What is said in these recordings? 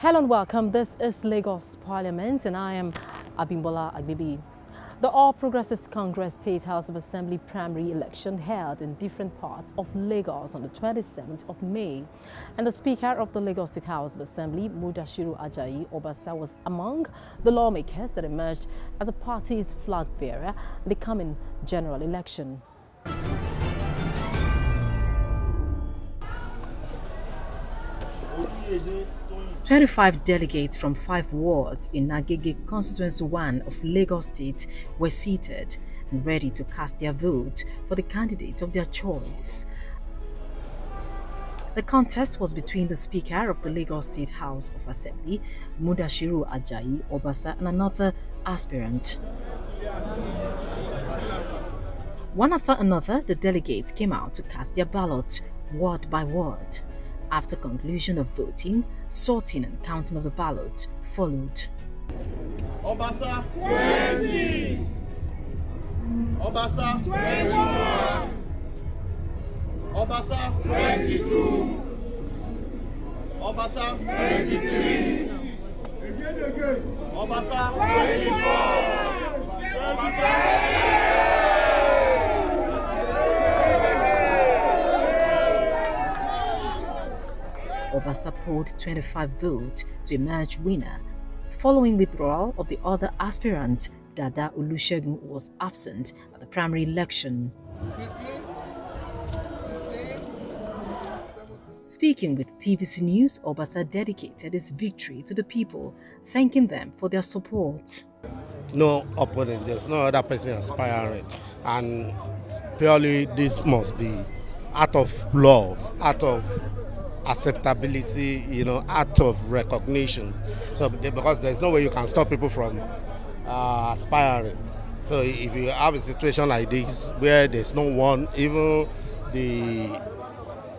Hello and welcome. This is Lagos Parliament and I am Abimbola Agege. The All Progressives Congress State House of Assembly primary election held in different parts of Lagos on the 27th of May. And the Speaker of the Lagos State House of Assembly, Mudashiru Obasa, was among the lawmakers that emerged as a party's flag bearer in the coming general election. 25 delegates from 5 wards in Agege Constituency 1 of Lagos State were seated and ready to cast their vote for the candidate of their choice. The contest was between the Speaker of the Lagos State House of Assembly, Mudashiru Obasa, and another aspirant. One after another, the delegates came out to cast their ballots word by word. After conclusion of voting, sorting and counting of the ballots followed. Obasa 20. Obasa 21. Obasa 22. Obasa 23. Obasa 24. Obasa. Obasa polled 25 votes to emerge winner. Following withdrawal of the other aspirant, Dada Olusegun was absent at the primary election. Speaking with TVC News, Obasa dedicated his victory to the people, thanking them for their support. No opponent, there's no other person aspiring, and purely this must be out of love, out of acceptability, out of recognition. So because there's no way you can stop people from aspiring. So if you have a situation like this where there's no one, even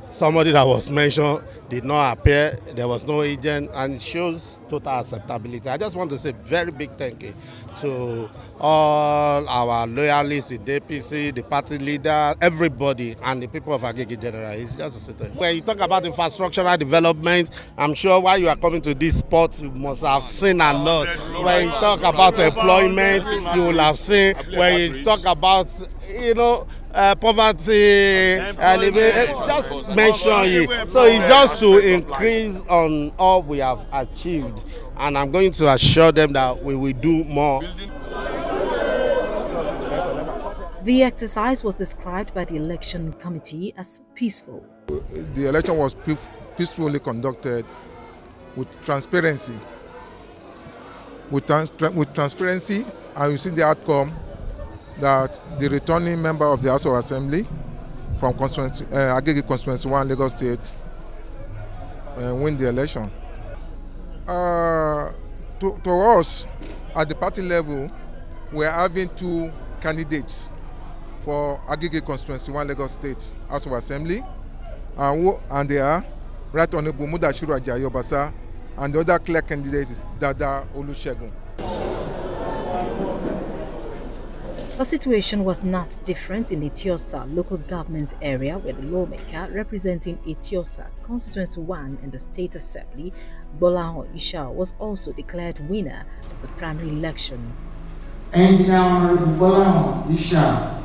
somebody that was mentioned did not appear, there was no agent, and it shows total acceptability. I just want to say very big thank you to all our loyalists in the APC, the party leader, everybody, and the people of Agege general. It's just a situation. When you talk about infrastructural development, I'm sure while you are coming to this spot, you must have seen a lot. When you talk about employment, you will have seen. When you talk about, poverty, just mention it. So it's just to increase on all we have achieved, and I'm going to assure them that we will do more. The exercise was described by the election committee as peaceful. The election was peacefully conducted with transparency. With transparency, and you see the outcome that the returning member of the House of Assembly from Agege Constituency 1, Lagos State, win the election. To us, at the party level, we are having 2 candidates for Agege Constituency 1, Lagos State House of Assembly, and they are Right Honorable Mudashiru Obasa, and the other clear candidate is Dada Olusegun. The situation was not different in Etiosa local government area, where the lawmaker representing Etiosa Constituency 1 in the State Assembly, Bolaho Isha, was also declared winner of the primary election. Engineer Honorable Bolaho Isha.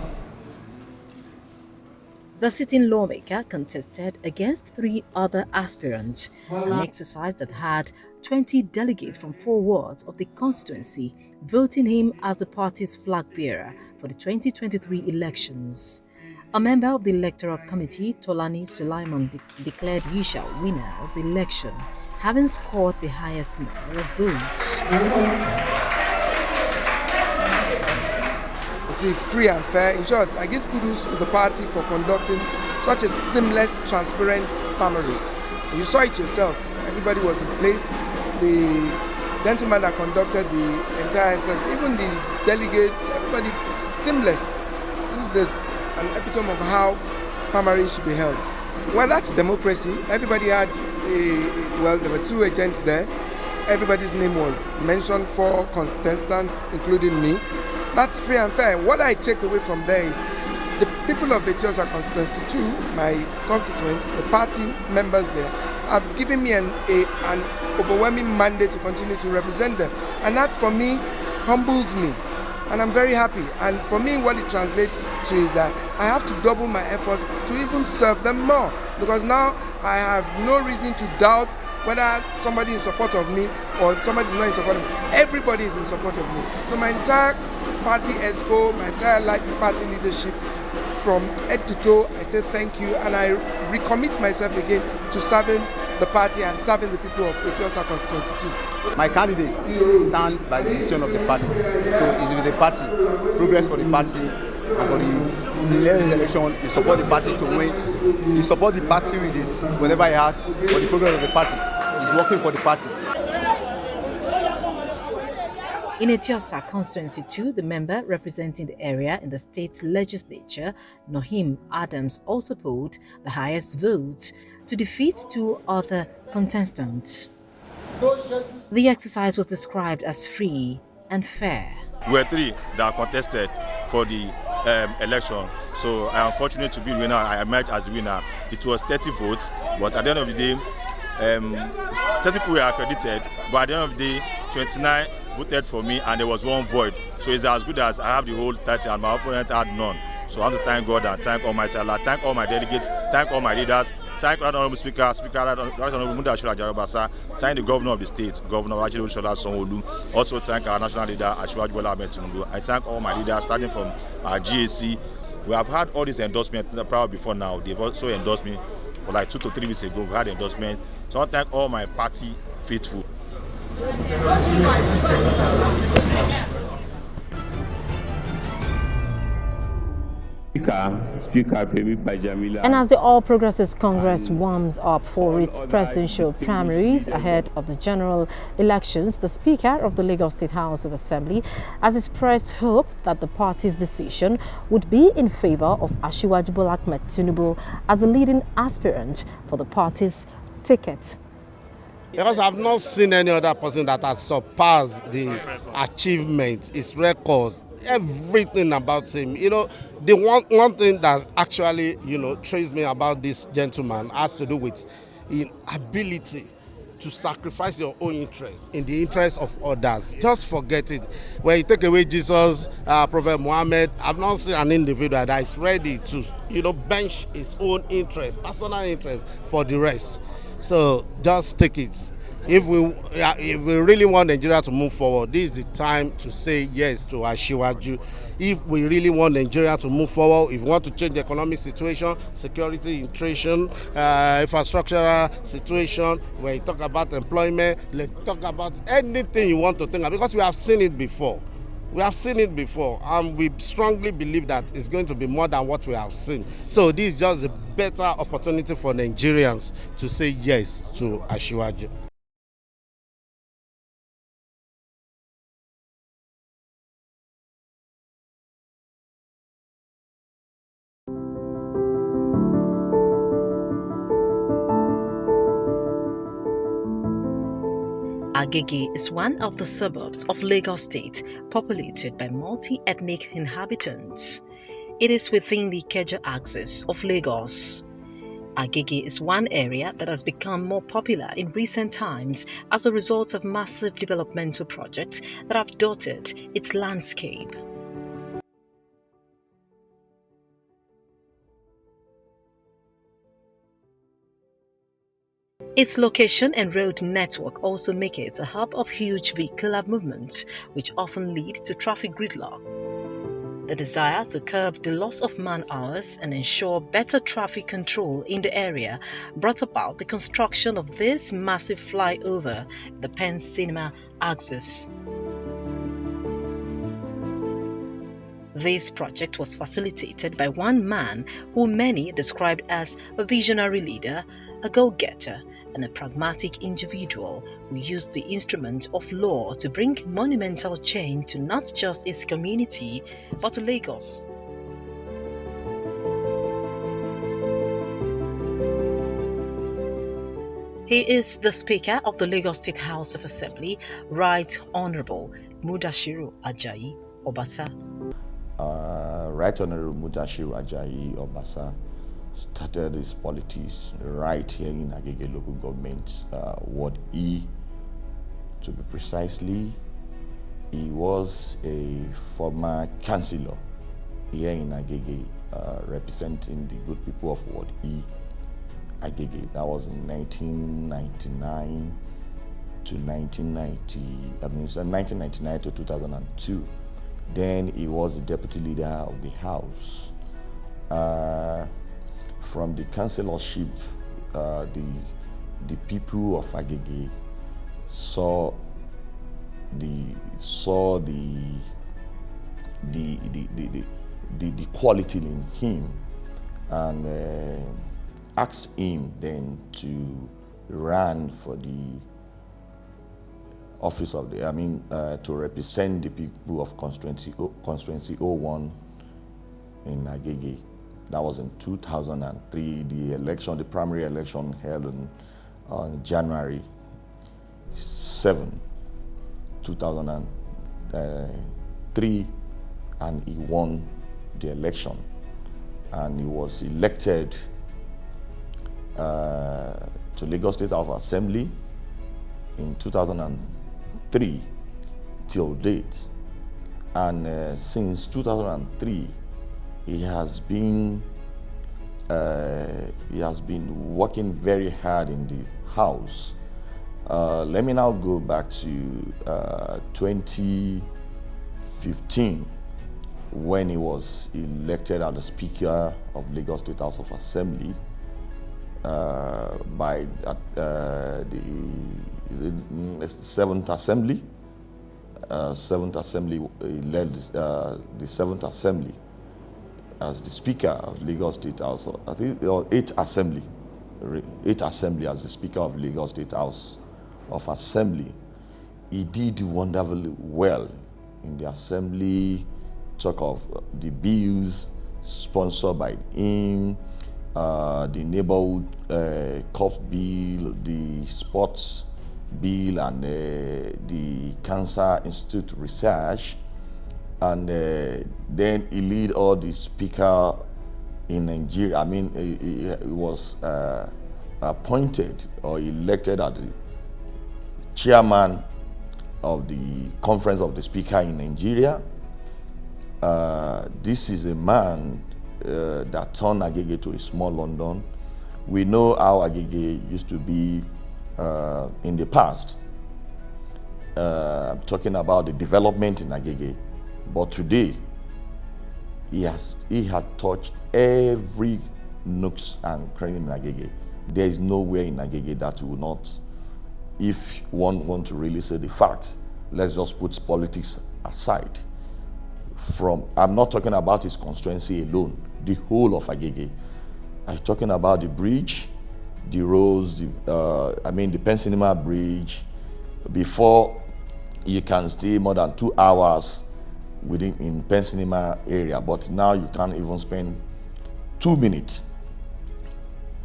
The sitting lawmaker contested against 3 other aspirants, an exercise that had 20 delegates from 4 wards of the constituency voting him as the party's flag bearer for the 2023 elections. A member of the electoral committee, Tolani Sulaiman, declared Isha winner of the election, having scored the highest number of votes. Free and fair. In short, I give kudos to the party for conducting such a seamless, transparent primaries. You saw it yourself. Everybody was in place. The gentleman that conducted the entire instance, even the delegates, everybody seamless. This is an epitome of how primaries should be held. Well, that's democracy. Everybody had there were 2 agents there. Everybody's name was mentioned, 4 contestants, including me. That's free and fair. What I take away from there is the people of Etiosa Constituency 2, my constituents, the party members there, have given me an overwhelming mandate to continue to represent them. And that for me humbles me. And I'm very happy. And for me, what it translates to is that I have to double my effort to even serve them more. Because now I have no reason to doubt whether somebody is in support of me or somebody is not in support of me. Everybody is in support of me. So my entire party ESCO, my entire party leadership, from head to toe, I say thank you, and I recommit myself again to serving the party and serving the people of Etiosa Constituency too. My candidates stand by the decision of the party. So it's with the party, progress for the party, and for the next election, you support the party to win. You support the party with this, whatever he has, for the progress of the party. He's working for the party. In Etiosa Constituency 2, the member representing the area in the state legislature, Nohim Adams, also polled the highest votes to defeat two other contestants. The exercise was described as free and fair. We were three that contested for the election, so I am fortunate to be the winner. I emerged as the winner. It was 30 votes, but at the end of the day, 30 people were accredited, but at the end of the day, 29 voted for me and there was one void. So it's as good as I have the whole 30 and my opponent had none. So I want to thank God and thank Almighty Allah, thank all my delegates, thank all my leaders, thank Right Honorable Speaker Right Honorable Mudashiru Obasa, thank the Governor of the state, Governor Agege, also thank our national leader Agege. I thank all my leaders, starting from our GAC. We have had all these endorsements prior before now. They've also endorsed me for like 2 to 3 weeks ago. We had endorsements. So I want to thank all my party faithful. And as the All Progressives Congress warms up for its presidential primaries ahead of the general elections, the Speaker of the Lagos State House of Assembly has expressed hope that the party's decision would be in favor of Asiwaju Bola Ahmed Tinubu as the leading aspirant for the party's ticket. Because I've not seen any other person that has surpassed the achievements, his records, everything about him. You know, the one thing that actually, thrills me about this gentleman has to do with his ability to sacrifice your own interest in the interest of others. Just forget it. When you take away Jesus, Prophet Muhammad, I've not seen an individual that is ready to, bench his own interest, personal interest for the rest. So just take it. If we really want Nigeria to move forward, this is the time to say yes to Asiwaju. If we really want Nigeria to move forward, if we want to change the economic situation, security, nutrition, infrastructural situation, when you talk about employment, let's talk about anything you want to think of, because we have seen it before. We have seen it before, and we strongly believe that it's going to be more than what we have seen. So this is just a better opportunity for Nigerians to say yes to Asiwaju. Agege is one of the suburbs of Lagos State populated by multi-ethnic inhabitants. It is within the Agege axis of Lagos. Agege is one area that has become more popular in recent times as a result of massive developmental projects that have dotted its landscape. Its location and road network also make it a hub of huge vehicular movements, which often lead to traffic gridlock. The desire to curb the loss of man-hours and ensure better traffic control in the area brought about the construction of this massive flyover, the Penn Cinema axis. This project was facilitated by one man who many described as a visionary leader, a go-getter, and a pragmatic individual who used the instrument of law to bring monumental change to not just his community, but to Lagos. He is the Speaker of the Lagos State House of Assembly, Right Honorable Mudashiru Obasa. Right Honorable Mudashiru Obasa, started his politics right here in Agege local government, Ward E, to be precisely. He was a former councillor here in Agege, representing the good people of Ward E, Agege. That was in 1999 to 1999 to 2002. Then he was the deputy leader of the House. From the councillorship, the people of Agege saw the quality in him, and asked him then to run for the office of to represent the people of Constituency 01 in Agege. That was in 2003. The primary election held on January 7, 2003, and he won the election. And he was elected to Lagos State House of Assembly in 2003 till date. And since 2003, he has been working very hard in the House. Let me now go back to 2015, when he was elected as the Speaker of Lagos State House of Assembly by the 7th Assembly. He led the 7th Assembly as the Speaker of Lagos State House. I think 8th Assembly as the Speaker of Lagos State House of Assembly. He did wonderfully well in the Assembly. Talk of the bills sponsored by him, the neighborhood corps bill, the sports bill, and the Cancer Institute research. And then he lead all the speaker in Nigeria. He was appointed or elected as the chairman of the Conference of the Speaker in Nigeria. This is a man that turned Agege to a small London. We know how Agege used to be in the past. I'm talking about the development in Agege. But today, he had touched every nooks and cranny in Agege. There is nowhere in Agege that will not, if one want to really say the facts, let's just put politics aside. I'm not talking about his constituency alone, the whole of Agege. I'm talking about the bridge, the roads, the Pensinema Bridge. Before, you can stay more than 2 hours in Pensinema area, but now you can't even spend 2 minutes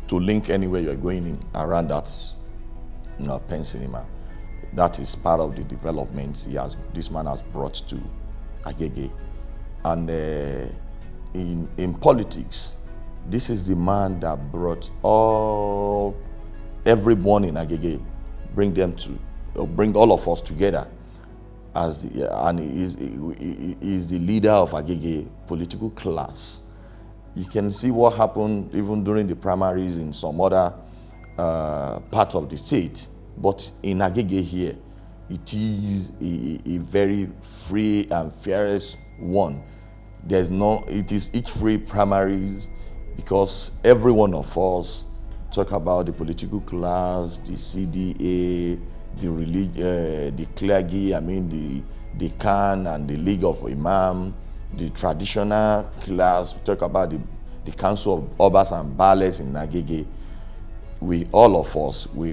to link anywhere you're going in around that Pensinema. That is part of the development this man has brought to Agege. And in politics, this is the man that brought everyone in Agege, bring all of us together. And he is the leader of Agege political class. You can see what happened even during the primaries in some other part of the state. But in Agege here, it is a very free and fairest one. It is each free primaries, because every one of us talk about the political class, the CDA, the religion, the clergy, the Khan and the League of Imam, the traditional class. We talk about the Council of Obas and Bales in Agege. All of us, we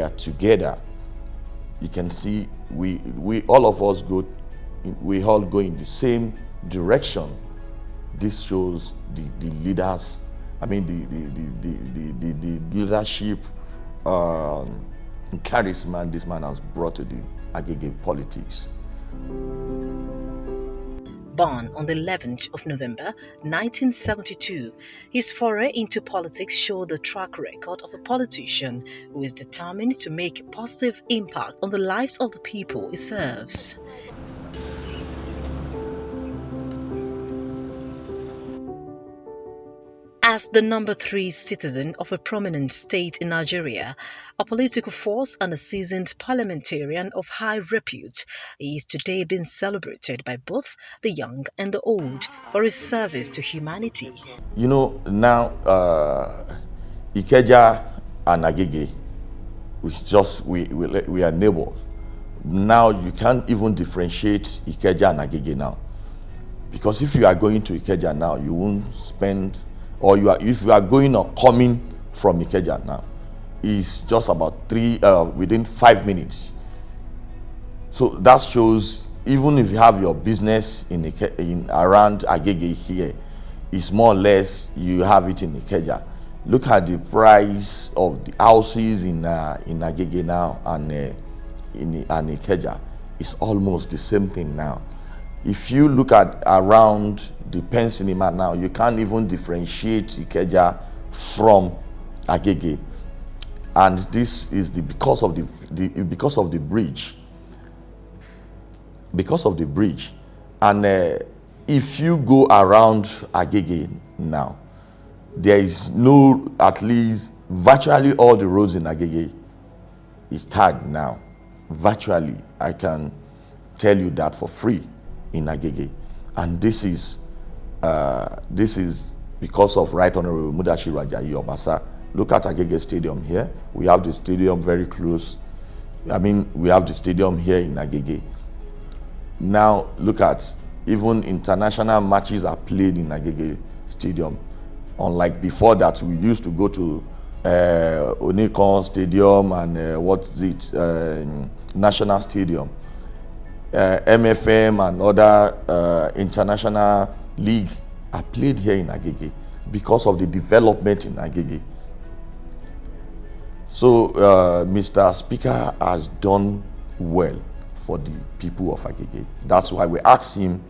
are together. You can see all of us we all go in the same direction. This shows the leaders, the leadership charisma this man has brought to the Agege politics. Born on the 11th of November 1972, his foray into politics showed the track record of a politician who is determined to make a positive impact on the lives of the people he serves. As the number 3 citizen of a prominent state in Nigeria, a political force and a seasoned parliamentarian of high repute, he is today being celebrated by both the young and the old for his service to humanity. You know, now Ikeja and Agege, we are neighbors. Now you can't even differentiate Ikeja and Agege now, because if you are going to Ikeja now, you won't spend, if you are going or coming from Ikeja now, it's just about within 5 minutes. So that shows, even if you have your business in around Agege here, it's more or less you have it in Ikeja. Look at the price of the houses in Agege now and in Ikeja. It's almost the same thing now. If you look at around the Penn Cinema now, you can't even differentiate Ikeja from Agege, and this is because of the bridge. Because of the bridge, and if you go around Agege now, there is no, at least virtually all the roads in Agege is tagged now. Virtually, I can tell you that for free in Agege, and this is because of Right Honorable Mudashiru Obasa. Look at Agege Stadium here. We have the stadium very close. I mean, we have the stadium here in Agege. Now look at, even international matches are played in Agege Stadium. Unlike before that, we used to go to Onikon Stadium and National Stadium. MFM and other international league are played here in Agege because of the development in Agege. So Mr. Speaker has done well for the people of Agege. That's why we asked him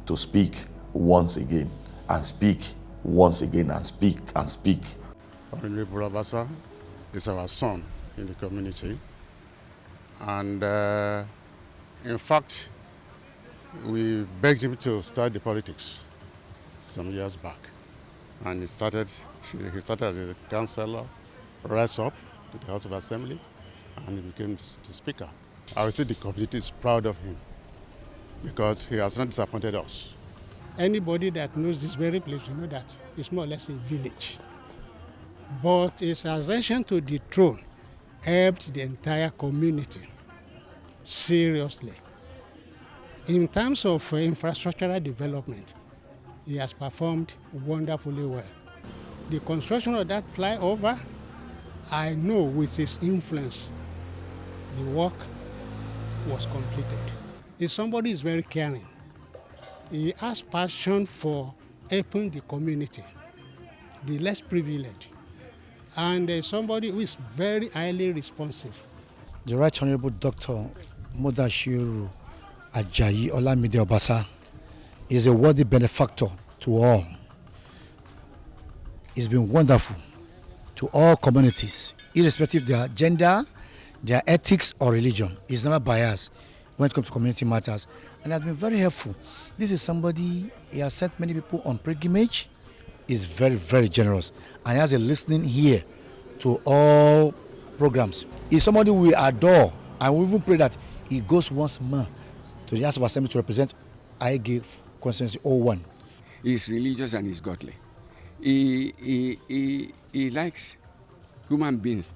to speak once again, and speak once again, and speak and speak. Mudashiru Obasa is our son in the community, and in fact, we begged him to start the politics some years back, and he started as a councillor, rise up to the House of Assembly, and he became the speaker. I would say the community is proud of him because he has not disappointed us. Anybody that knows this very place will know that it's more or less a village. But his ascension to the throne helped the entire community seriously. In terms of infrastructural development, he has performed wonderfully well. The construction of that flyover, I know with his influence, the work was completed. If somebody is very caring, he has passion for helping the community, the less privileged, and somebody who is very highly responsive. The Right Honorable Dr. Mudashiru Obasa is a worthy benefactor to all. He's been wonderful to all communities, irrespective of their gender, their ethics or religion. He's never biased when it comes to community matters, and has been very helpful. This is somebody, he has sent many people on pilgrimage. He's very, very generous, and he has a listening ear to all programs. He's somebody we adore, and we even pray that he goes once more to the House of Assembly to represent Agege Constituency 01. He's religious and he's godly. He likes human beings,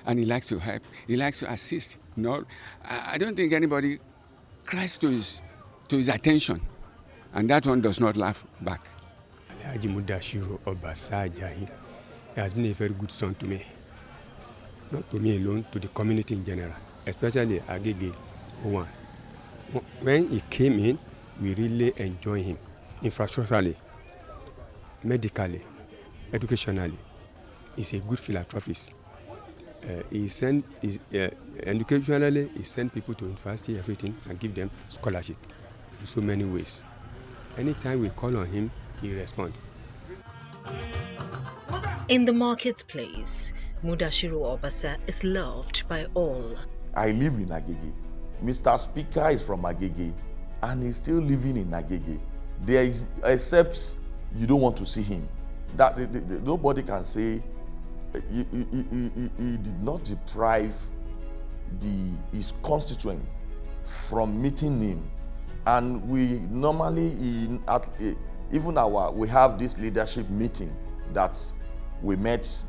and he likes to help. He likes to assist. No, I don't think anybody cries to his attention, and that one does not laugh back. Mudashiru Obasa Agege has been a very good son to me. Not to me alone, to the community in general, especially Agege 01. When he came in, we really enjoy him infrastructurally, medically, educationally. He's a good philanthropist. Educationally, he sent people to university, everything, and give them scholarship in so many ways. Anytime we call on him, he responds. In the marketplace, Mudashiru Obasa is loved by all. I live in Agege. Mr. Speaker is from Agege and he's still living in Agege. There is, except you don't want to see him. Nobody can say he did not deprive his constituents from meeting him. And we normally, we have this leadership meeting that we met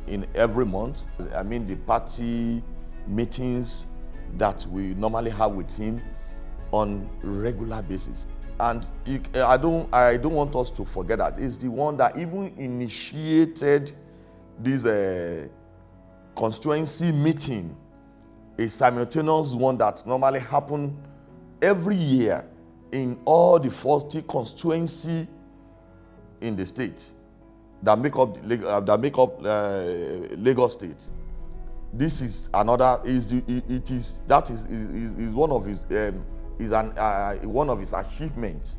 in every month. I mean, the party meetings that we normally have with him on regular basis. And I don't want us to forget that he's the one that even initiated this constituency meeting, a simultaneous one that normally happen every year in all the 40 constituency in the state that make up Lagos State. This is another one of his one of his achievements,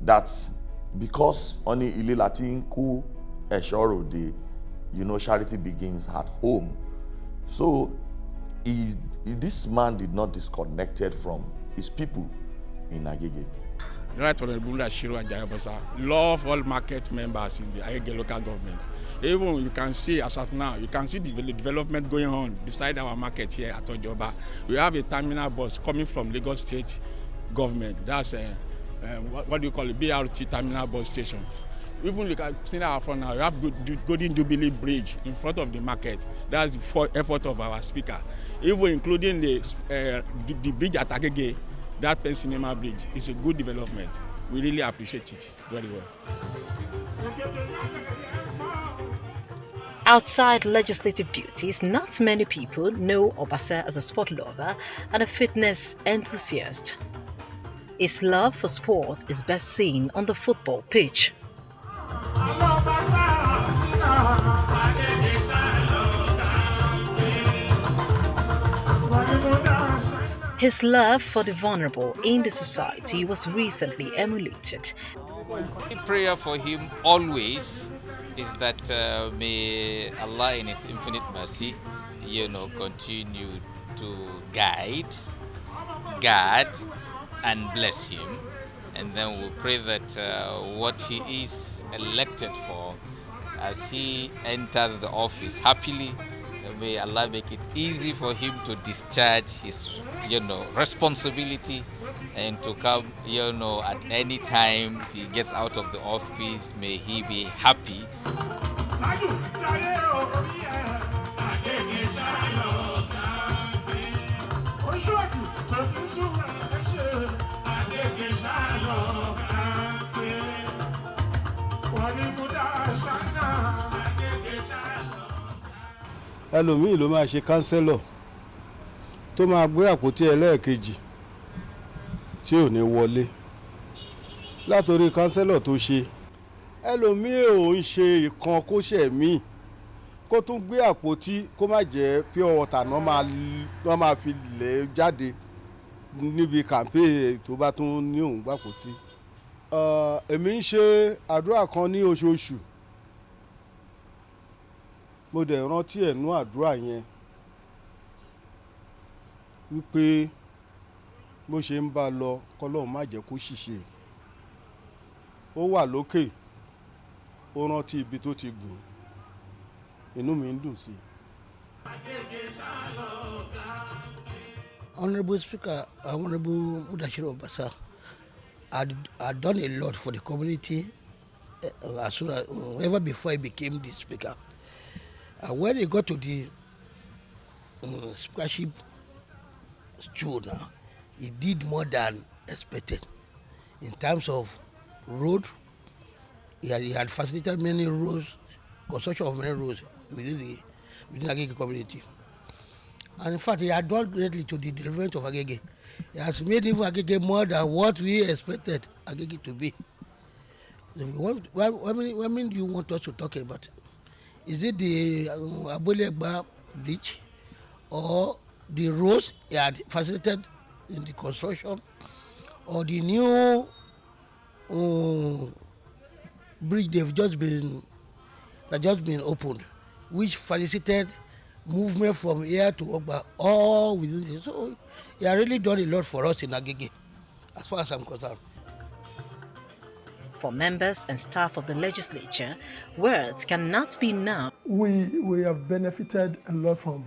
that because only ile Latin ku eshoro de, charity begins at home. So this man did not disconnected from his people in Agege. Right Honorable Mudashiru Obasa love all market members in the Agege local government. Even you can see, as at now, you can see the development going on beside our market here at Ojoba. We have a terminal bus coming from Lagos State government. That's what do you call it, BRT terminal bus station. Even you can see our front now, we have Golden Jubilee Bridge in front of the market. That's the effort of our speaker. Even including the bridge at Agege, that Pensinema Bridge is a good development. We really appreciate it very well. Outside legislative duties, not many people know Obasa as a sport lover and a fitness enthusiast. His love for sport is best seen on the football pitch. His love for the vulnerable in the society was recently emulated. My prayer for him always is that may Allah in His infinite mercy, continue to guide, and bless him. And then we pray that what he is elected for, as he enters the office happily, may Allah make it easy for him to discharge his, responsibility, and to come, at any time he gets out of the office, may he be happy. ẹlòmíì ló máa ṣe kánsẹ́lọ̀ tó máa gbé àpótí ẹlẹ́ẹ̀kejì tí ò ní wọlé látòrí kánsẹ́lọ̀ tó ṣe. ẹlòmíì ò ń ṣe ìkan kó ṣẹ̀ míì kó tún gbé àpótí kó má jẹ́ pure water náà máa fi lẹ̀ jáde níbi kàmpéè tó bá tún ní òun gbàpótí. èmi ń ṣe àdúrà kan ní oṣooṣù, mo dẹ̀ rántí ẹ̀nú àdúrà yẹn wípé bó ṣe ń bá lọ kọ́lọ́run má jẹ́ kó ṣìṣe. ó wà lókè, ó rántí ibi tó ti gùn, inú mi ń dùn sí i. Honorable Speaker, Honorable Mudashiru Obasa had done a lot for the community as soon as ever before he became the speaker. When he got to the speakership stool now, he did more than expected. In terms of road, he had facilitated many roads, construction of many roads within Agege community. And in fact, he had done greatly to the development of Agege. He has made even Agege more than what we expected Agege to be. What do you want us to talk about? Is it the Abolegba Beach or the roads he had facilitated in the construction, or the new bridge they've just been opened, which facilitated movement from here to Ogba, all within it. So he has really done a lot for us in Agege, as far as I'm concerned. For members and staff of the legislature, words cannot be enough. We have benefited a lot from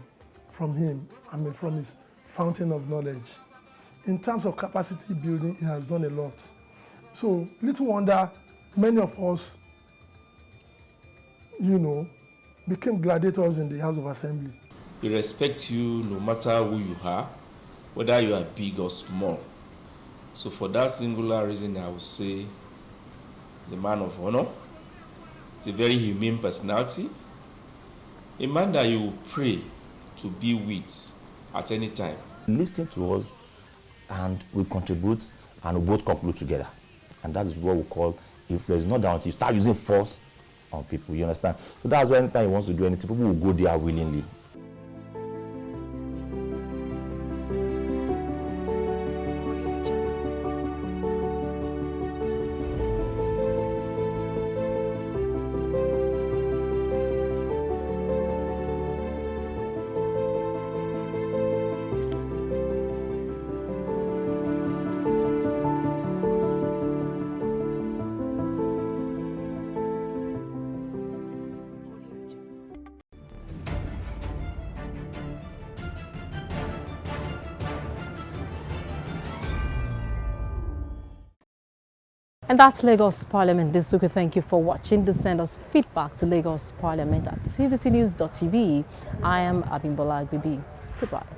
him, from his fountain of knowledge. In terms of capacity building, he has done a lot. So little wonder many of us, became gladiators in the House of Assembly. He respects you no matter who you are, whether you are big or small. So for that singular reason, I would say the man of honor. It's a very humane personality, a man that you pray to be with at any time. Listen to us and we contribute and we both conclude together. And that is what we call influence. Not that until you start using force on people, you understand? So that's why anytime he wants to do anything, people will go there willingly. And that's Lagos Parliament this week. Thank you for watching. Do send us feedback to Lagos Parliament at tvcnews.tv. I am Abimbola Agbebi. Goodbye.